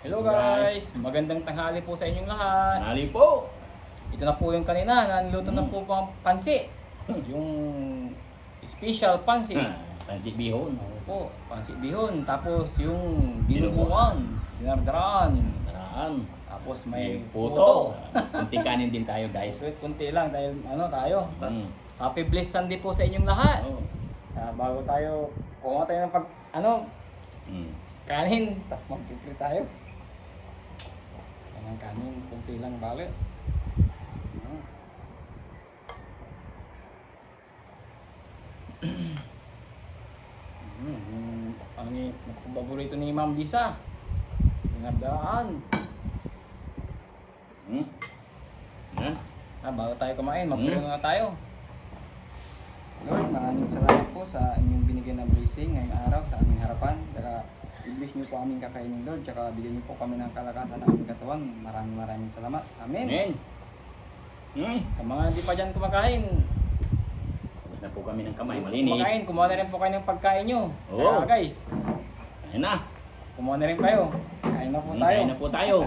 Hello guys! Magandang tanghali po sa inyong lahat. Tanghali po. Ito na po yung kanina, nanluto na po pang pansi. Yung special pansi. Pansit bihon. Ano po, pansi bihon. Tapos yung dinuguan, dinardaraan. Daraan. Tapos may Puto. puto. Kunting kanin din tayo guys. Sweet, kunti lang dahil tayo. Tapos, Mm. happy blessed Sunday po sa inyong lahat. Oh. Bago tayo, kuha tayo ng kanin. Tapos mag-prepare tayo. Ang kanin, kunti lang balik. Ang paborito ni Ma'am Lisa. Pinagdaan. Yan. Bago tayo kumain, mag-pray muna tayo. Lord, maraming salamat po sa inyong binigyan na blessing ngayong araw sa aming harapan. Saka i-bless niyo po aming kakainin, Lord. Saka bigyan niyo po kami ng kalakasan ng aming katawan. Maraming salamat. Amen. Amen. Sa mga hindi pa dyan kumakain, Tapos na po kami ng kamay. Malinis. kumuha na rin po kayo ng pagkain nyo. Oo. Kaya guys, Ayun na. kumuha na rin kayo. Kain na po tayo. Kain na po tayo.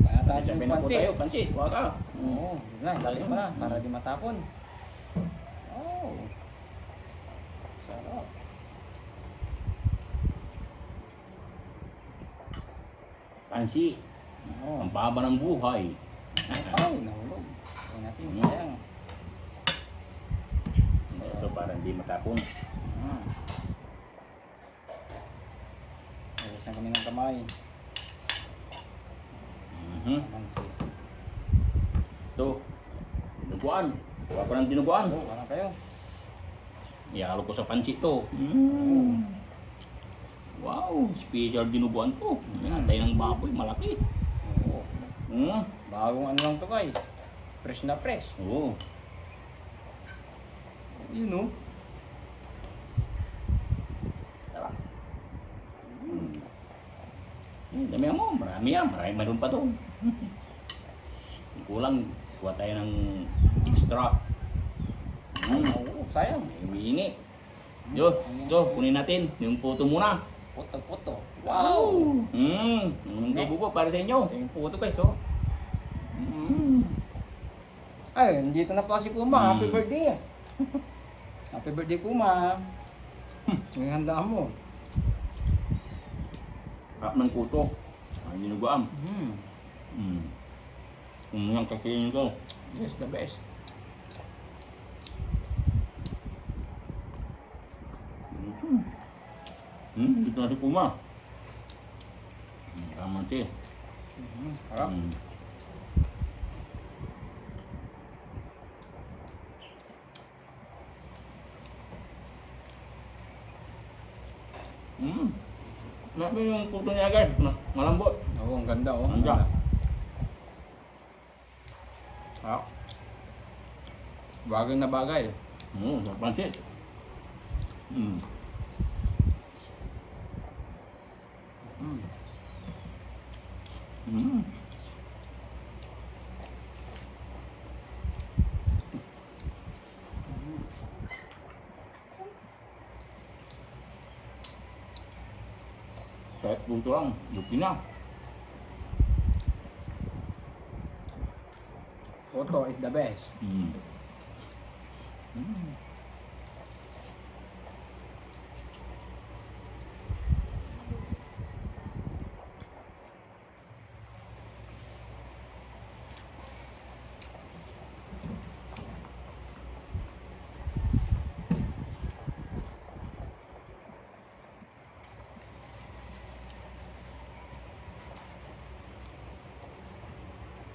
Kaya tayo Sabi yung na po pansit. tayo. Pansit. Huwag ka. Oo, yun na, dali mo na para di matapon. Oh. Sarap. Pansit. Oo. Ang baba ng buhay. Ay, nahulog. Kaya natin, Mm. sayang. Ito para hindi matapon. Nalisan kami ng kamay. Mansi. Ito. Dinuguan. Huwag ko ng dinuguan. Oo, wala kayo. Ihalo ko sa pansit to. Wow, special dinuguan to. Atay ng baboy, malaki. Oo. Bagong ano lang to guys. Fresh na fresh. Oo. Yun o. Tara. Dami mo, marami yan. Marami meron pa to. Kulang, kuha tayo ng extra. Oo, sayang. May umiingi. Yo, kunin natin. Yung puto muna. Puto. Wow! Ang bubo para sa inyo. Ito yung puto guys oh. Ay, nandito na pala si Kuma. Happy birthday. Happy birthday Kuma. Yung handa mo. Harap ng puto. Ang dinuguan. Mm. Ang kakainin ko. Just the best. Dito na si Kuma. Tama siya. Harap. Nabi yung puto niya guys. Malambot. Oo, ang ganda oh. Ang ganda. Ah. Bagay na bagay. Sa pansit. Kahit puto lang, lupi na. Puto is the best.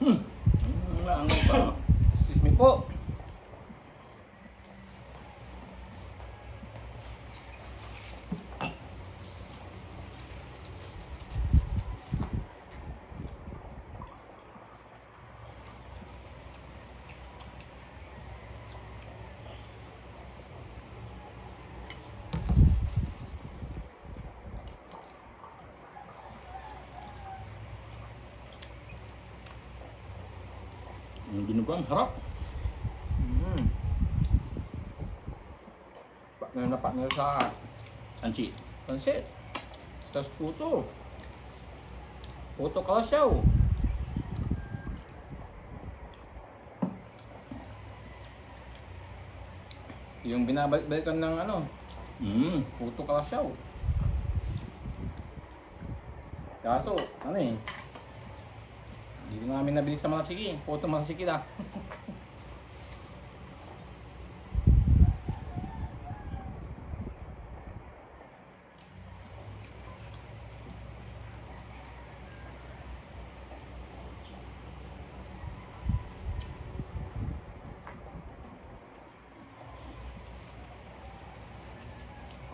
Ano pa? Excuse me po. Yung dinuguan, harap. Partner sa Pansit. pansit. Tapos puto. Puto Kalasyaw. Yung binabalik-balikan ng ano, Puto Kalasyaw. Kaso, ano eh, hindi namin nabili sa Malasiki. Puto Malasiki lang.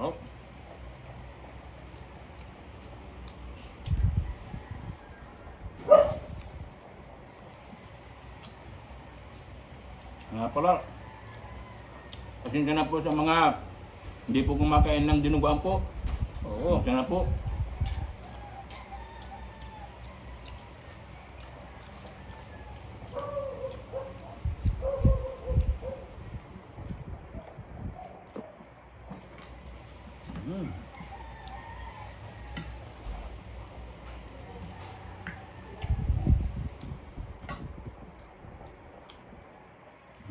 Oh. Nga pala, pasensya na po sa mga hindi po kumakain ng dinuguan po. Oo. Pasensya na po.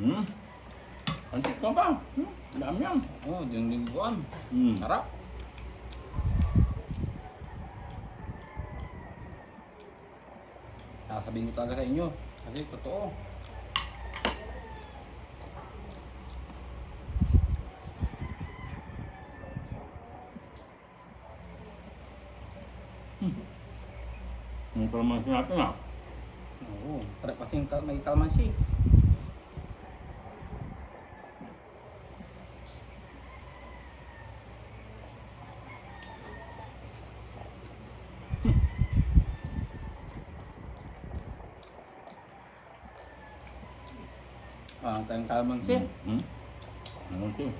Mm. Antik ka ba? Dami yan. Oh, yung lingguan. Sarap. Sasabihin ko talaga sa inyo. Kasi totoo. Yung kalamansi natin ah. Oo. Sarap kasi yung may kalamansi. Tayong kalamansi. Ano ito?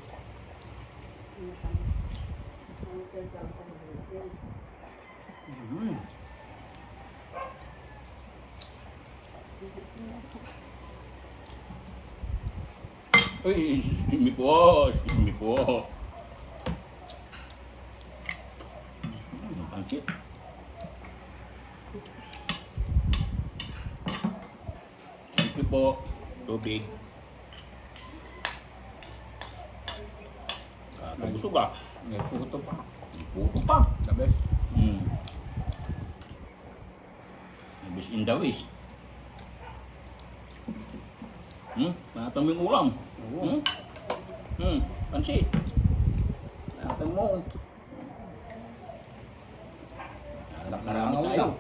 Mm. Uy, excuse me po. Excuse me po. Ang pansit. Thank you po. Tubig. Kabusog ah. May puto pa. Puto pa. The best. Ibis in the west. Panatang yung ulam. Oo. Pansit. Panatang mo. Marami tayo.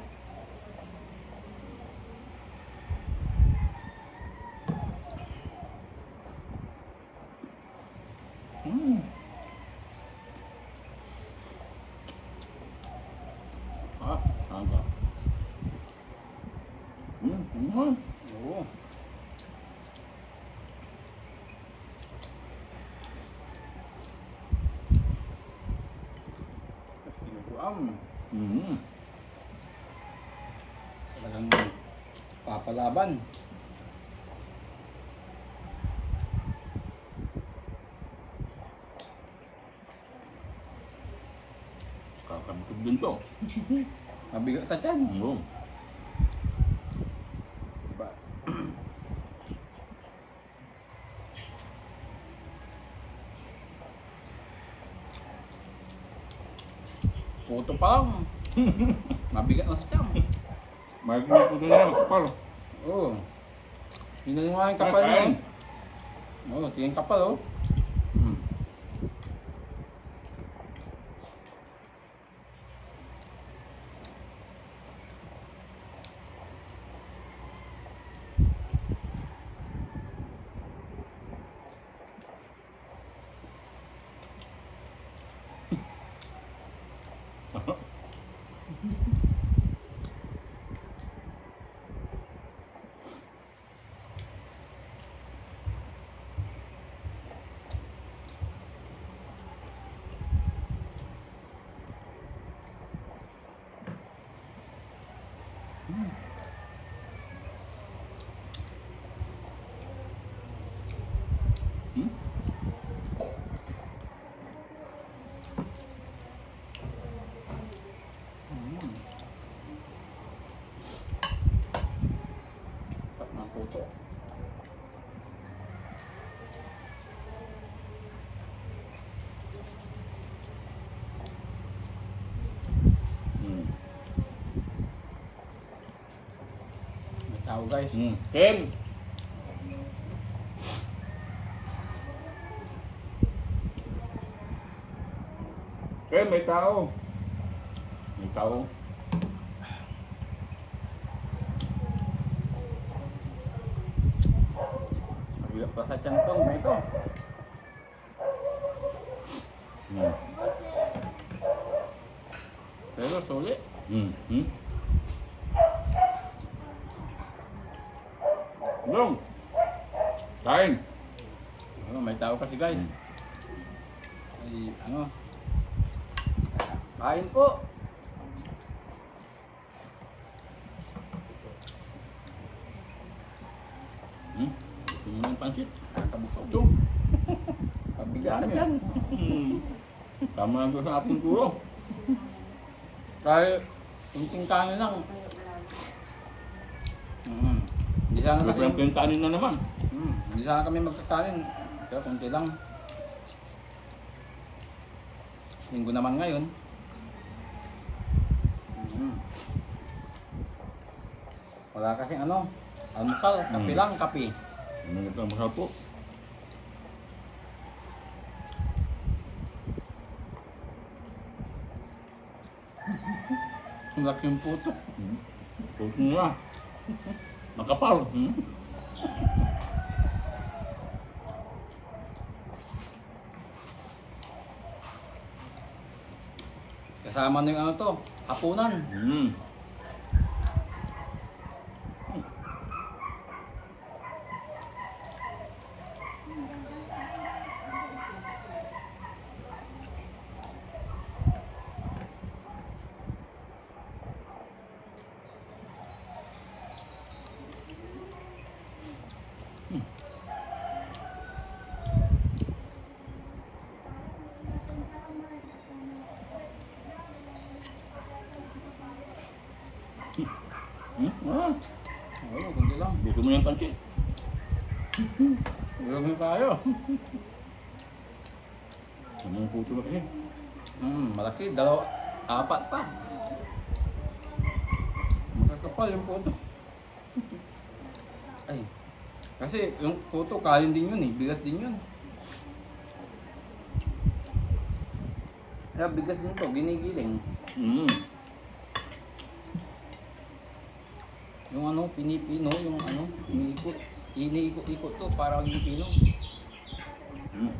Tama. Oo. Pinusuam. Talagang papalaban. Kakabitog din to. Mabigat sa tiyan. Oo. Diba? Puto pa lang. Mabigat na sa tiyan. Mahal ko po din yan. Kapal. Oo. Tingnan mo nga yung kapal niya. Kain. Oo, tingnan yung kapal oh. Hmm. May tao guys. Hmm. Ken! Ken, may tao. May tao. Mabiyak pa sa tiyantong na ito. Hmm. Pero sulit. Hmm. Hmm. Dong! Kain! Ano, may tao kasi guys. Ay, ano. Kain po. Hmm? Gusto mo ng pansit? Nakakabusog. Ito. Pabigat na Dami. yan. Hmm. Tama na sa ating tulong. Kahit kunting kanin lang. Hindi sana kasi, Nagpapang yung kanin na naman. hindi sana kami magkakanin. Pero kunti lang. Linggo naman ngayon. Wala kasing ano, almusal, kape lang, kape. Ano ito ang masarap po? Ang laki yung puto. Hmm. Puso nga. Makapal. Hmm? Kasama na yung ano to, hapunan. Hmm. Hmm? Ah, Oo, kunti lang. gusto mo yung pansit? Huwag na tayo. Ano yung puto na kasi? Malaki, dalawa, apat pa. Makakapal yung puto. Ay, kasi yung puto, kanin din yun eh, bigas din yun. Kaya bigas din to, ginigiling. Hmm. Yung ano, pinipino, yung ano, iniikot-ikot to, parang yung pino. Hmm.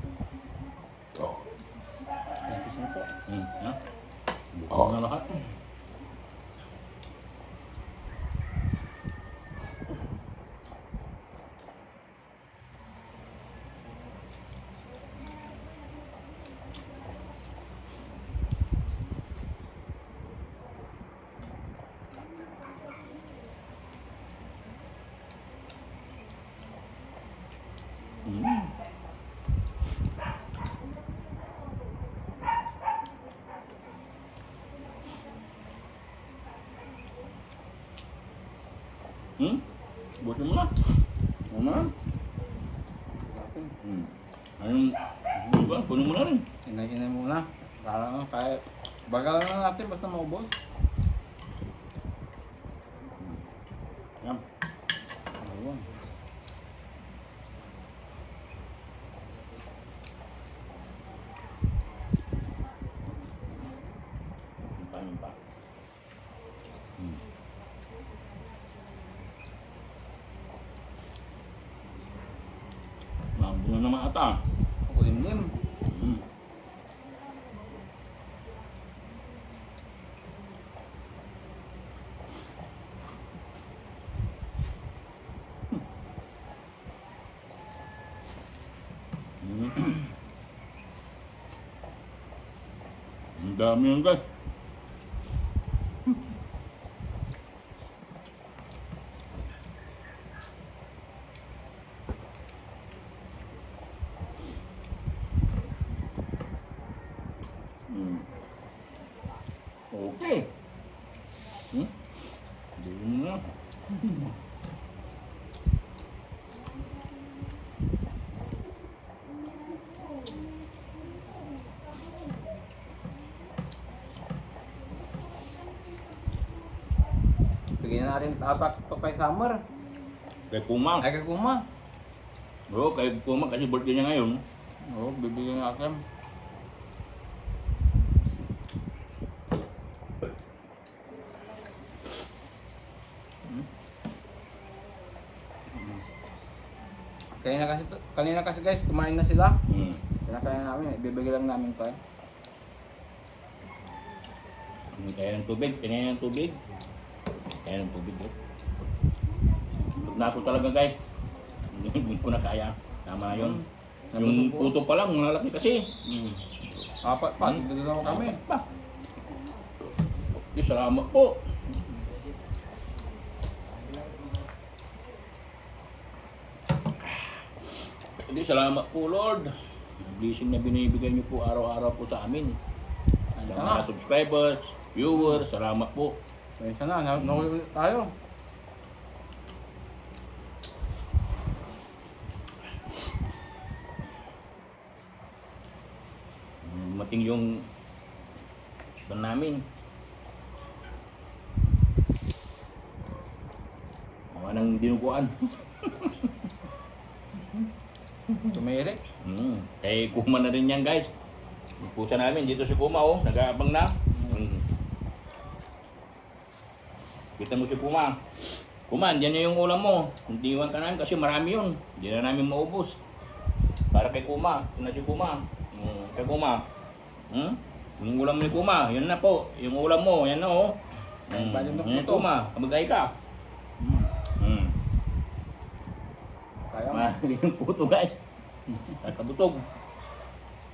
Excuse me po. Hmm. Ha? Buto na lahat. Hmm. Hmm? Buti mo na. Ano na? Hmm. Ayun, ano ba? Puno mo na rin. Inay-inay muna. Para ano, kahit bagalan na natin basta maubos. Yan. Ayun. Kain pa. Hmm. Mabunga naman ata. Kulimlim. Hmm. Hmm. Ang dami yung guys. Hmm. Okay. Hmm? Hindi mo na. Bigyan natin tatak to kay Summer. Kay Kuma. Ay kay Kuma. Oo, kay Kuma kasi birthday niya ngayon. Oo, bibigyan natin. Kanina kasi guys, kumain na sila. Hmm. Kinakain namin, ibibigay lang namin to. Kaya ng tubig, kaya ng tubig. Kaya ng tubig. Pag na ako talaga guys. Hindi ko na kaya. Tama na yun. Yung puto pa lang, malaki kasi. Apat pa, tigdadalawa kami. Pa. Salamat po. Hindi, salamat po Lord. Blessing na binibigay niyo po araw-araw po sa amin. Sa mga subscribers, viewers, salamat po. Kaya sana, nakulit tayo. Mating yung ito namin. Mga nang dinuguan. Tumiri. Kay Kuma na rin yan guys. Yung pusa namin dito si Kuma oh, nag-aabang na. Kita mo si Kuma. Kuma, andyan na yung ulam mo. Hindi iwan ka namin kasi marami yun. Hindi na namin maubos. Para kay Kuma. Ito na si Kuma. Kay Kuma. Yung ulam ni Kuma, yan na po. Yung ulam mo, yan na oh. Yan Kuma, kamagay ka. Kaya mo. Mahali yung puto guys. Kabutog.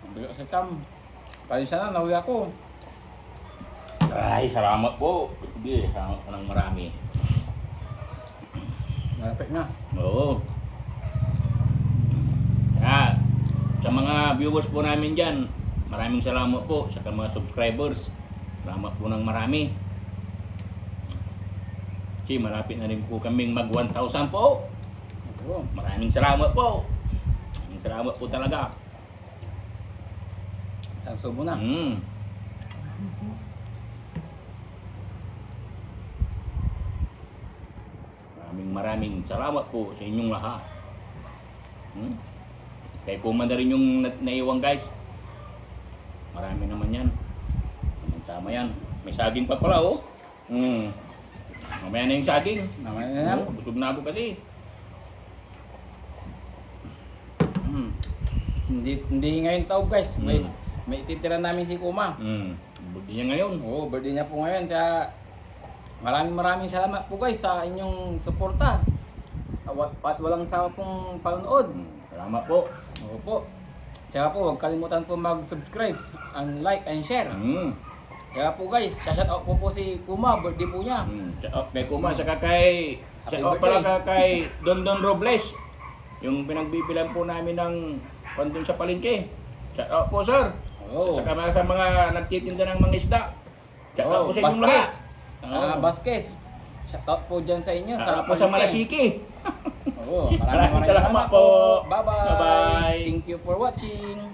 Ang bigat sa cam. Pasensya na, nahuwi ako. Ay, salamat po. Sige, salamat po ng marami. Malapit na. Oo. Kaya, sa mga viewers po namin dyan, maraming salamat po sa mga subscribers. Salamat po ng marami. Kasi malapit na rin po kaming mag 1,000 po. Oo. Maraming salamat po. Maraming salamat po talaga. Tagsubo na. Maraming salamat po sa inyong lahat. Kaya Kuma na rin yung naiwan guys. Marami naman yan. Tama yan. May saging pa pala oh. Mamaya na yung saging. Mamaya na yan. Busog na ako kasi. Hindi ngayon tao guys. May ititira namin si Kuma. Birthday niya ngayon. Oo, birthday niya po ngayon. Kaya maraming salamat po guys sa inyong suporta. At walang sawa pong panonood. Salamat po. Oo po. Tsaka po, huwag kalimutan po mag-subscribe and like and share. Kaya po guys, shout out po si Kuma, birthday po niya. Shout out kay Kuma, saka kay shout out pala kay Don Robles. Yung pinagbibilan po namin ng pandun sa palengke. Shout out po sir. Saka sa mga nagtitinda ng mga isda. Shout out po sa inyong lahat. Vasquez. Shout out po dyan sa inyo. Sa po sa Malasiki. Oo, maraming salamat po. Bye-bye. Bye-bye. Thank you for watching.